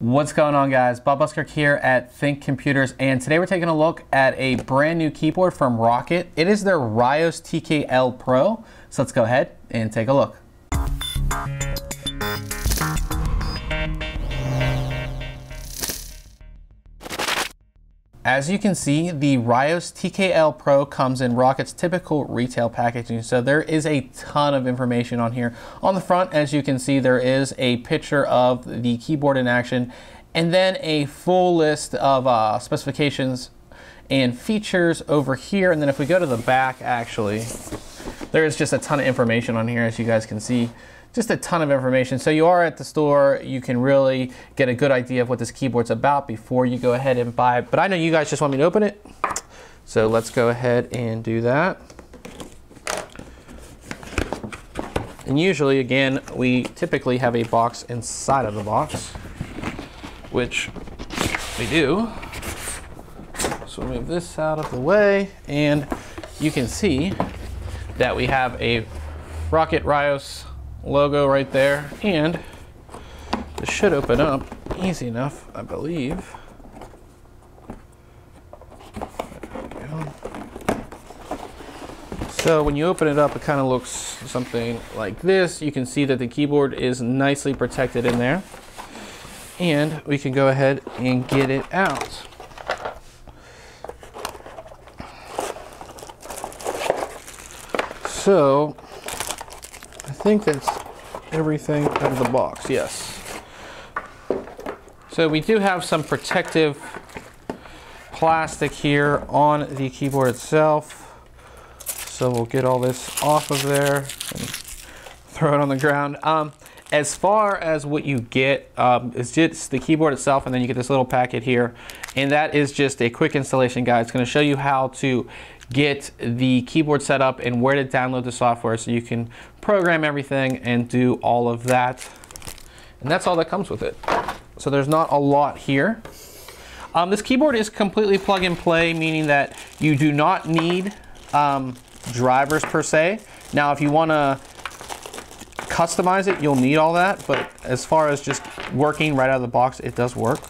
What's going on, guys? Bob Buskirk here at ThinkComputers, and today we're taking a look at a brand new keyboard from ROCCAT. It is their RYOS TKL Pro, so let's go ahead and take a look. As you can see, the RYOS TKL Pro comes in ROCCAT's typical retail packaging, so there is a ton of information on here. On the front, as you can see, there is a picture of the keyboard in action, and then a full list of specifications and features over here. And then if we go to the back, actually, there is just a ton of information on here, as you guys can see. Just a ton of information. So you are at the store, you can really get a good idea of what this keyboard's about before you go ahead and buy it. But I know you guys just want me to open it, so let's go ahead and do that. And usually, again, we typically have a box inside of the box, which we do. So we'll move this out of the way, and you can see that we have a ROCCAT RYOS logo right there, and this should open up easy enough, I believe. There we go. So when you open it up, it kind of looks something like this. You can see that the keyboard is nicely protected in there, and we can go ahead and get it out. So I think that's everything out of the box, yes. So we do have some protective plastic here on the keyboard itself. So we'll get all this off of there and throw it on the ground. As far as what you get, is just the keyboard itself, and then you get this little packet here. And that is just a quick installation guide. It's gonna show you how to get the keyboard set up and where to download the software so you can program everything and do all of that. And that's all that comes with it. So there's not a lot here. This keyboard is completely plug and play, meaning that you do not need drivers per se. Now, if you want to customize it, you'll need all that, but as far as just working right out of the box, it does work.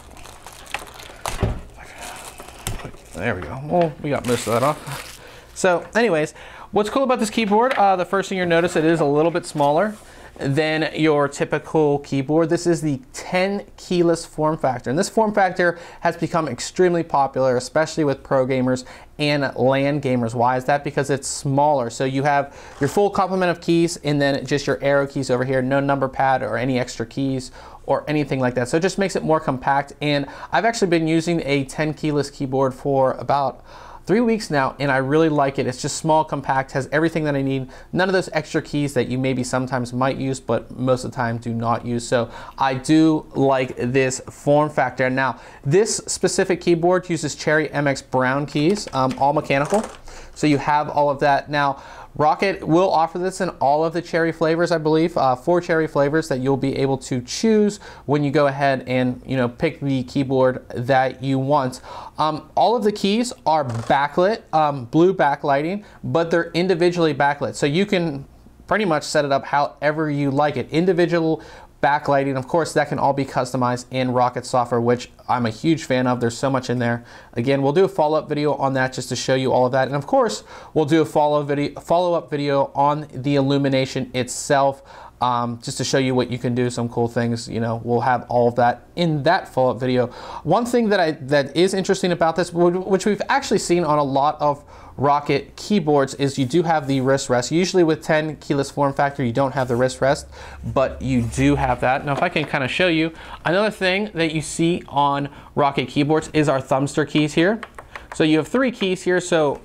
There we go. Well, we got most of that off. So anyways, what's cool about this keyboard, the first thing you'll notice, it is a little bit smaller than your typical keyboard. This is the 10 keyless form factor, and this form factor has become extremely popular, especially with pro gamers and LAN gamers. Why is that? Because it's smaller. So you have your full complement of keys, and then just your arrow keys over here, no number pad or any extra keys or anything like that. So it just makes it more compact. And I've actually been using a 10 keyless keyboard for about 3 weeks now, and I really like it. It's just small, compact, has everything that I need. None of those extra keys that you maybe sometimes might use, but most of the time do not use. So I do like this form factor. Now, this specific keyboard uses Cherry MX Brown keys, all mechanical. So you have all of that. Now, ROCCAT will offer this in all of the cherry flavors, I believe, 4 cherry flavors that you'll be able to choose when you go ahead and pick the keyboard that you want. All of the keys are backlit, blue backlighting, but they're individually backlit. So you can pretty much set it up however you like it. Individual backlighting, of course, that can all be customized in ROCCAT software, which I'm a huge fan of. There's so much in there. Again, we'll do a follow-up video on that just to show you all of that. And of course, we'll do a follow-up video on the illumination itself, just to show you what you can do, some cool things. We'll have all of that in that follow-up video. One thing that is interesting about this, which we've actually seen on a lot of ROCCAT keyboards, is you do have the wrist rest. Usually with 10 keyless form factor, you don't have the wrist rest, but you do have that. Now, if I can kind of show you, another thing that you see on ROCCAT keyboards is our thumbster keys here. So you have 3 keys here. So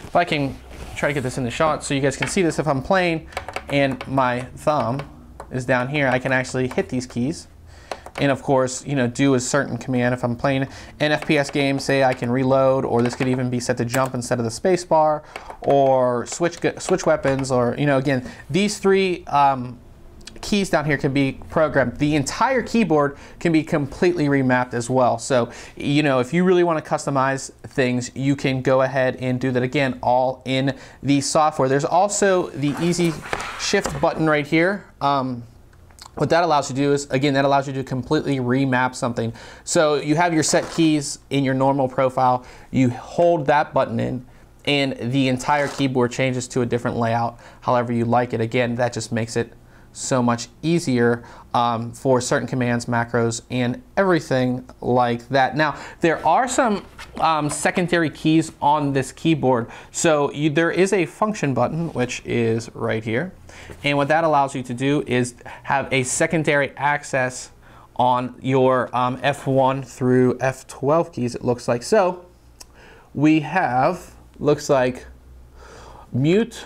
if I can try to get this in the shot so you guys can see this, if I'm playing and my thumb is down here, I can actually hit these keys. And of course, do a certain command. If I'm playing an FPS game, say I can reload, or this could even be set to jump instead of the space bar, or switch weapons, or again, these 3 keys down here can be programmed. The entire keyboard can be completely remapped as well. So, if you really want to customize things, you can go ahead and do that, again, all in the software. There's also the easy shift button right here. What that allows you to do is, again, that allows you to completely remap something. So you have your set keys in your normal profile, you hold that button in, and the entire keyboard changes to a different layout, however you like it. Again, that just makes it so much easier for certain commands, macros, and everything like that. Now, there are some secondary keys on this keyboard. So there is a function button, which is right here. And what that allows you to do is have a secondary access on your F1 through F12 keys, it looks like. So we have, looks like mute,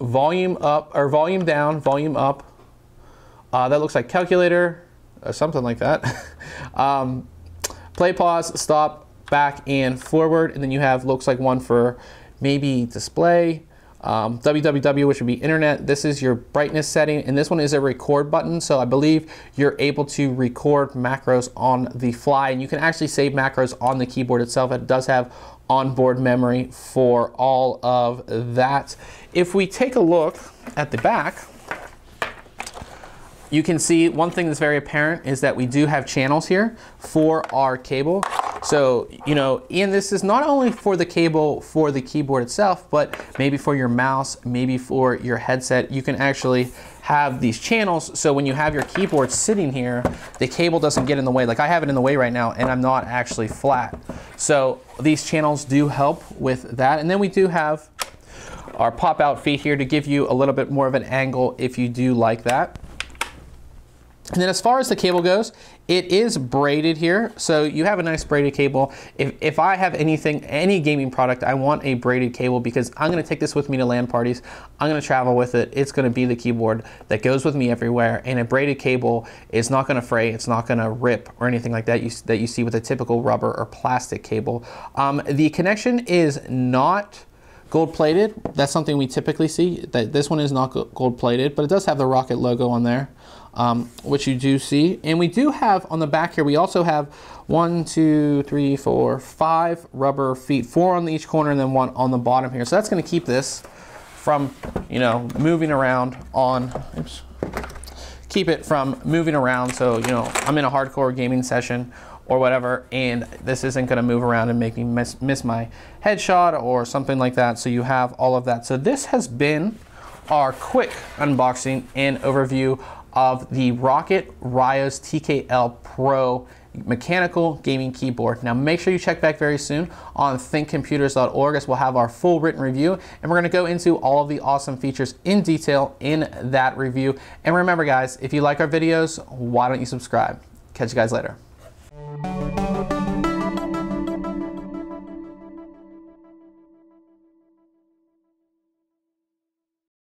volume up, or volume down, volume up. That looks like calculator, something like that. Play, pause, stop, back, and forward. And then you have, looks like one for maybe display, www, which would be internet. This is your brightness setting, and this one is a record button. So I believe you're able to record macros on the fly, and you can actually save macros on the keyboard itself. It does have onboard memory for all of that. If we take a look at the back, you can see one thing that's very apparent is that we do have channels here for our cable. So, you know, and this is not only for the cable for the keyboard itself, but maybe for your mouse, maybe for your headset. You can actually have these channels, so when you have your keyboard sitting here, the cable doesn't get in the way. Like I have it in the way right now, and I'm not actually flat. So these channels do help with that. And then we do have our pop-out feet here to give you a little bit more of an angle if you do like that. And then as far as the cable goes, it is braided here. So you have a nice braided cable. If I have anything, any gaming product, I want a braided cable because I'm gonna take this with me to LAN parties. I'm gonna travel with it. It's gonna be the keyboard that goes with me everywhere. And a braided cable is not gonna fray, it's not gonna rip or anything like that that you see with a typical rubber or plastic cable. The connection is not gold plated. That's something we typically see. This one is not gold plated, but it does have the ROCCAT logo on there. Which you do see. And we do have on the back here, we also have 1, 2, 3, 4, 5 rubber feet, 4 on each corner and then 1 on the bottom here. So that's going to keep this from, you know, moving around on, oops, keep it from moving around. So, you know, I'm in a hardcore gaming session or whatever, and this isn't going to move around and make me miss my headshot or something like that. So you have all of that. So this has been our quick unboxing and overview of the ROCCAT RYOS TKL Pro mechanical gaming keyboard. Now make sure you check back very soon on ThinkComputers.org as we'll have our full written review, and we're going to go into all of the awesome features in detail in that review. And remember guys, if you like our videos, why don't you subscribe? Catch you guys later.